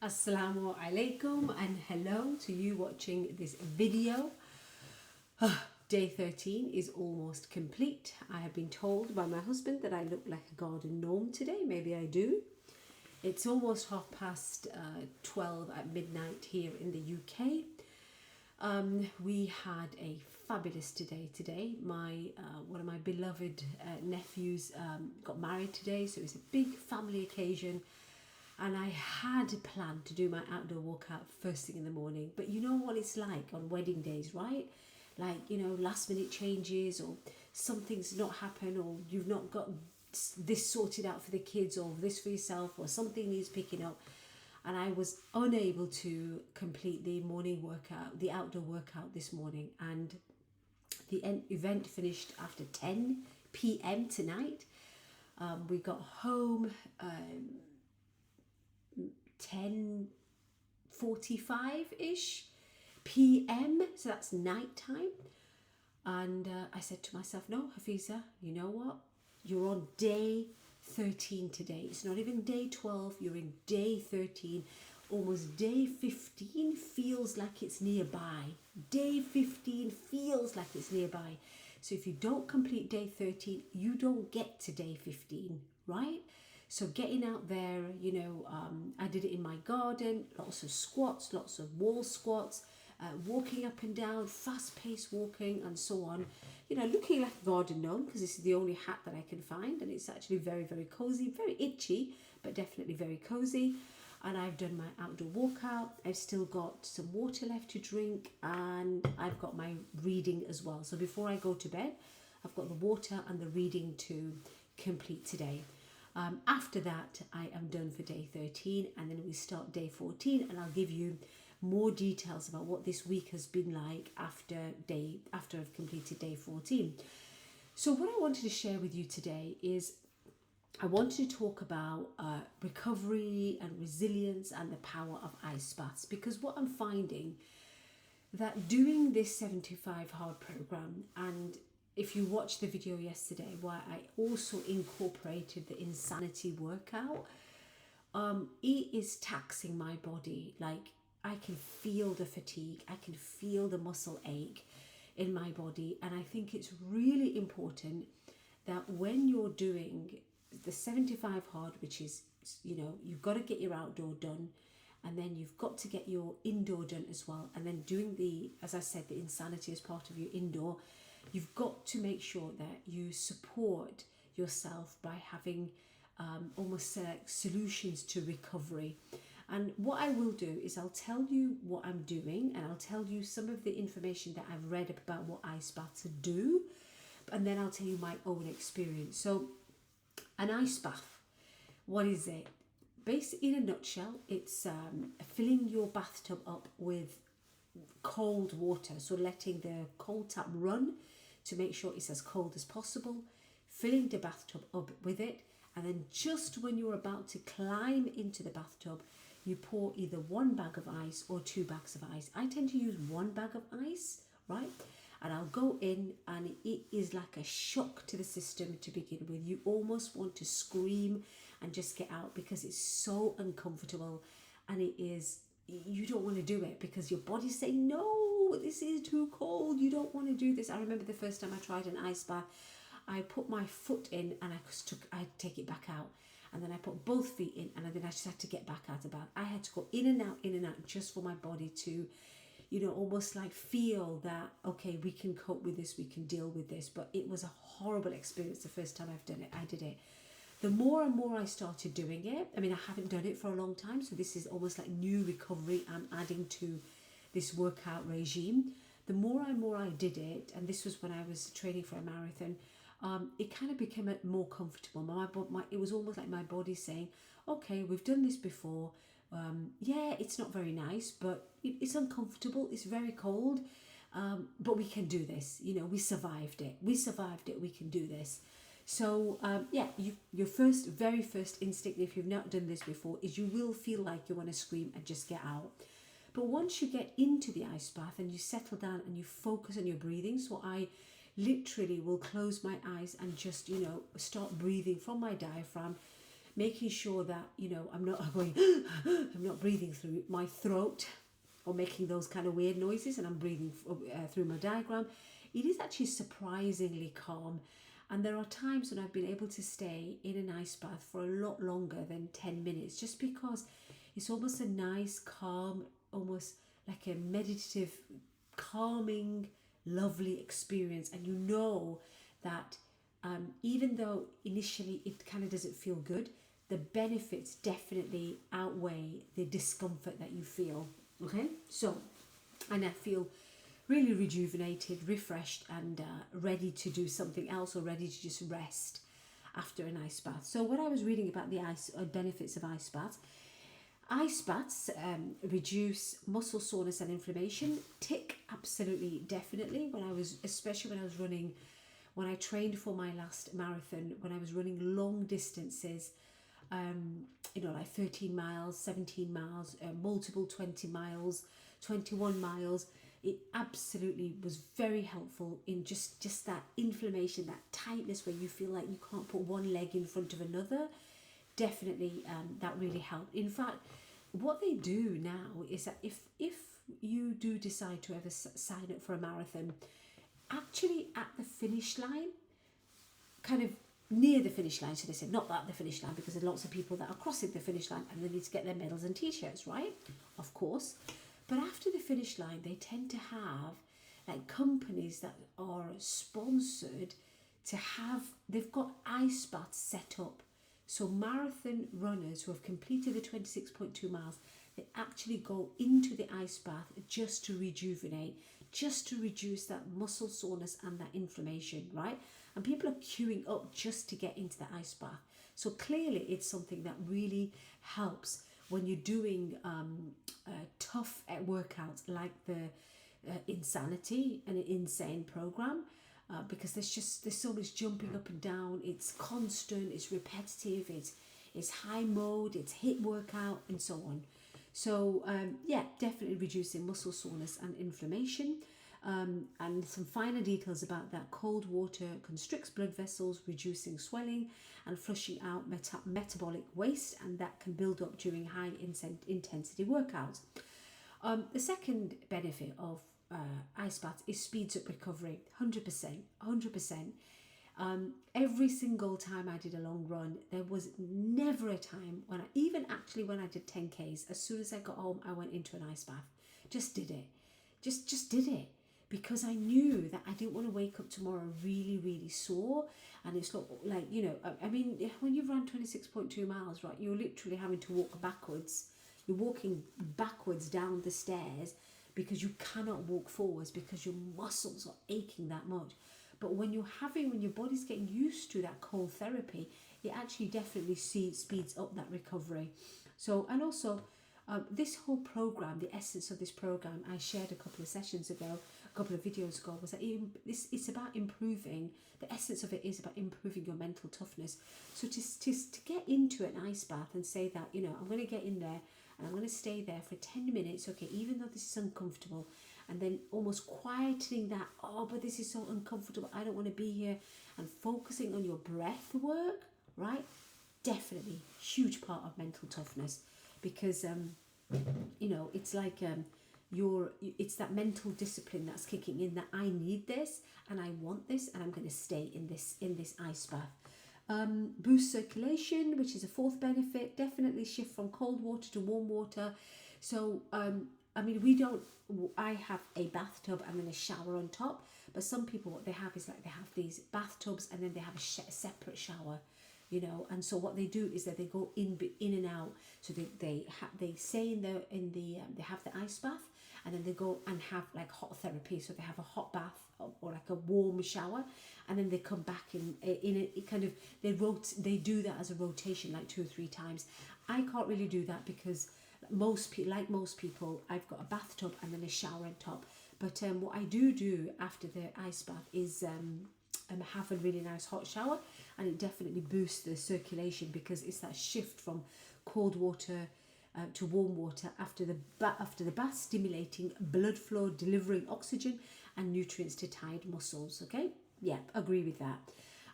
Assalamu alaikum and hello to you watching this video. Day 13 is almost complete. I have been told by my husband that I look like a garden gnome today. Maybe I do. It's almost 12 at midnight here in the UK. We had a fabulous day today. One of my beloved nephews got married today, so it was a big family occasion. And I had planned to do my outdoor workout first thing in the morning. But you know what it's like on wedding days, right? Like, last minute changes or something's not happened or you've not got this sorted out for the kids or this for yourself or something needs picking up. And I was unable to complete the morning workout, the outdoor workout this morning. And the event finished after 10 p.m. tonight. We got home 10:45-ish p.m. So that's night time. And I said to myself, no, Hafiza, you know what? You're on day 13 today. It's not even day 12. You're in day 13. Almost day 15 feels like it's nearby. Day 15 feels like it's nearby. So if you don't complete day 13, you don't get to day 15, right? So getting out there, I did it in my garden, lots of squats, lots of wall squats, walking up and down, fast-paced walking and so on. Looking like a garden gnome because this is the only hat that I can find and it's actually very, very cozy, very itchy, but definitely very cozy. And I've done my outdoor workout. I've still got some water left to drink and I've got my reading as well. So before I go to bed, I've got the water and the reading to complete today. After that, I am done for day 13 and then we start day 14 and I'll give you more details about what this week has been like after I've completed day 14. So what I wanted to share with you today is I wanted to talk about recovery and resilience and the power of ice baths, because what I'm finding that doing this 75 hard program, and if you watched the video yesterday where I also incorporated the insanity workout, it is taxing my body. Like I can feel the fatigue, I can feel the muscle ache in my body. And I think it's really important that when you're doing the 75 hard, which is, you've got to get your outdoor done and then you've got to get your indoor done as well. And then doing as I said, the insanity as part of your indoor, you've got to make sure that you support yourself by having almost solutions to recovery. And what I will do is I'll tell you what I'm doing and I'll tell you some of the information that I've read about what ice baths do, and then I'll tell you my own experience. So an ice bath, what is it? Basically, in a nutshell, it's filling your bathtub up with cold water, so letting the cold tap run to make sure it's as cold as possible, filling the bathtub up with it, and then just when you're about to climb into the bathtub, you pour either one bag of ice or 2 bags of ice. I tend to use 1 bag of ice, right? And I'll go in and it is like a shock to the system to begin with. You almost want to scream and just get out because it's so uncomfortable, and you don't want to do it because your body's saying, no, this is too cold. You don't want to do this. I remember the first time I tried an ice bath, I put my foot in and I'd take it back out. And then I put both feet in and then I just had to get back out of the bath. I had to go in and out just for my body to, almost like feel that, okay, we can cope with this, we can deal with this. But it was a horrible experience the first time I did it. The more and more I started doing it, I mean, I haven't done it for a long time, so this is almost like new recovery I'm adding to this workout regime. The more and more I did it, and this was when I was training for a marathon, it kind of became more comfortable. It was almost like my body saying, okay, we've done this before. Yeah, it's not very nice, but it's uncomfortable. It's very cold, but we can do this. We survived it. We can do this. So your very first instinct, if you've not done this before, is you will feel like you want to scream and just get out. But once you get into the ice bath and you settle down and you focus on your breathing, so I literally will close my eyes and just, start breathing from my diaphragm, making sure that, you know, I'm not going, I'm not breathing through my throat or making those kind of weird noises, and I'm breathing through my diaphragm. It is actually surprisingly calm. And there are times when I've been able to stay in an ice bath for a lot longer than 10 minutes, just because it's almost a nice, calm, almost like a meditative, calming, lovely experience. And you know that even though initially it kind of doesn't feel good, the benefits definitely outweigh the discomfort that you feel. Okay, so, and I feel really rejuvenated, refreshed, and ready to do something else, or ready to just rest after an ice bath. So when I was reading about the benefits of ice baths reduce muscle soreness and inflammation. Tick, absolutely, definitely. Especially when I was running, when I trained for my last marathon, when I was running long distances, you know, like 13 miles, 17 miles, multiple 20 miles, 21 miles. It absolutely was very helpful in just that inflammation, that tightness where you feel like you can't put one leg in front of another. Definitely, that really helped. In fact, what they do now is that if you do decide to ever sign up for a marathon, actually at the finish line, kind of near the finish line, so they said not at the finish line, because there are lots of people that are crossing the finish line and they need to get their medals and t-shirts, right? Of course. But after the finish line, they tend to have like companies that are sponsored to have, they've got ice baths set up. So marathon runners who have completed the 26.2 miles, they actually go into the ice bath just to rejuvenate, just to reduce that muscle soreness and that inflammation, right? And people are queuing up just to get into the ice bath. So clearly it's something that really helps when you're doing tough workouts like the Insanity and an Insane program, because there's so much jumping up and down. It's constant, it's repetitive, it's high mode, it's HIIT workout, and so on. So yeah, definitely reducing muscle soreness and inflammation. And some finer details about that: cold water constricts blood vessels, reducing swelling and flushing out metabolic waste, and that can build up during high intensity workouts. The second benefit of ice baths is speeds up recovery. 100%. Every single time I did a long run, there was never a time when when I did 10Ks, as soon as I got home, I went into an ice bath. Just did it. Just did it. Because I knew that I didn't want to wake up tomorrow really, really sore. And it's not like, you know, I mean, when you've run 26.2 miles, right, you're literally having to walk backwards. You're walking backwards down the stairs because you cannot walk forwards because your muscles are aching that much. But when your body's getting used to that cold therapy, it actually definitely speeds up that recovery. So, and also, this whole program, the essence of this program, I shared a couple of videos ago, was that it's about improving. The essence of it is about improving your mental toughness. So to get into an ice bath and say that, you know, I'm going to get in there and I'm going to stay there for 10 minutes, okay, even though this is uncomfortable, and then almost quietening that, oh, but this is so uncomfortable, I don't want to be here, and focusing on your breath work, right? Definitely huge part of mental toughness, because you know, it's like it's that mental discipline that's kicking in, that I need this and I want this and I'm going to stay in this ice bath. Boost circulation, which is a fourth benefit. Definitely shift from cold water to warm water. So I mean, I have a bathtub and then a shower on top, but some people, what they have is like they have these bathtubs and then they have a separate shower, you know. And so what they do is that they go in and out. So they stay they have the ice bath, and then they go and have like hot therapy. So they have a hot bath or like a warm shower, and then they come back in a kind of, they do that as a rotation, like 2 or 3 times. I can't really do that because most people, I've got a bathtub and then a shower on top. But what I do after the ice bath is have a really nice hot shower, and it definitely boosts the circulation, because it's that shift from cold water to warm water after the bath, stimulating blood flow, delivering oxygen and nutrients to tired muscles. Okay, yeah, agree with that.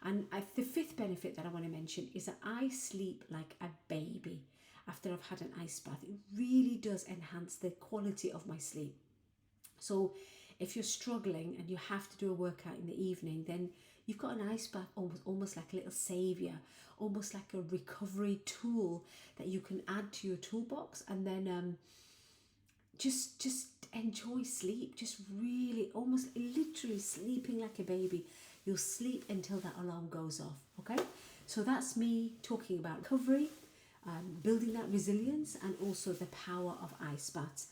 And the fifth benefit that I want to mention is that I sleep like a baby after I've had an ice bath. It really does enhance the quality of my sleep. So if you're struggling and you have to do a workout in the evening, then you've got an ice bath almost like a little savior, almost like a recovery tool that you can add to your toolbox, and then just enjoy sleep. Just really, almost literally sleeping like a baby. You'll sleep until that alarm goes off. Okay, so that's me talking about recovery, building that resilience, and also the power of ice baths.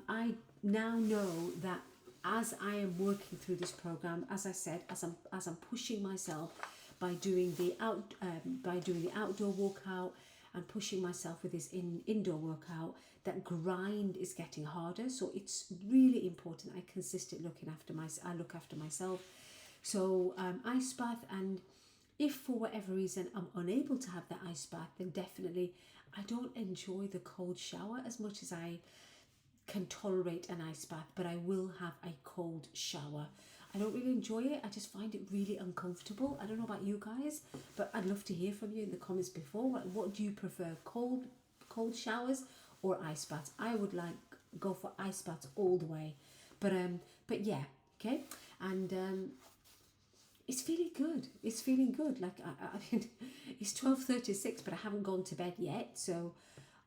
I now know that as I am working through this program, as I said, as I'm pushing myself by doing the outdoor workout and pushing myself with this indoor workout, that grind is getting harder. So it's really important I consistently look after myself. So ice bath, and if for whatever reason I'm unable to have that ice bath, then definitely I don't enjoy the cold shower as much as I can tolerate an ice bath, but I will have a cold shower. I don't really enjoy it. I just find it really uncomfortable. I don't know about you guys, but I'd love to hear from you in the comments below. What do you prefer, cold showers or ice baths? I would go for ice baths all the way. But yeah, okay. And it's feeling good. It's feeling good. Like I mean, it's 12:36, but I haven't gone to bed yet. So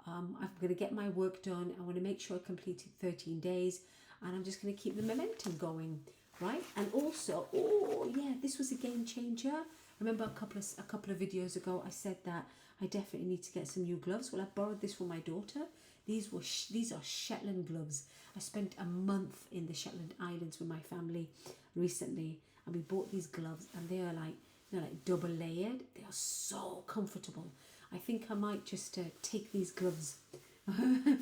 I'm going to get my work done. I want to make sure I completed 13 days, and I'm just going to keep the momentum going, right? And also, oh yeah, this was a game changer. Remember a couple of videos ago, I said that I definitely need to get some new gloves. Well, I borrowed this from my daughter. These are Shetland gloves. I spent a month in the Shetland Islands with my family recently, and we bought these gloves, and they're like double layered. They are so comfortable. I think I might just take these gloves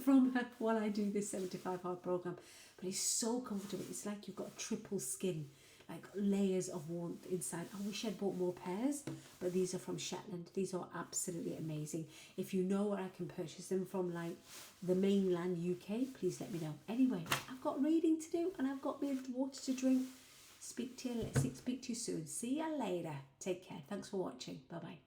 from her while I do this 75 hard program. But it's so comfortable. It's like you've got triple skin, like layers of warmth inside. I wish I'd bought more pairs, but these are from Shetland. These are absolutely amazing. If you know where I can purchase them from, like the mainland UK, please let me know. Anyway, I've got reading to do, and I've got my water to drink. Speak to you soon. See you later. Take care. Thanks for watching. Bye bye.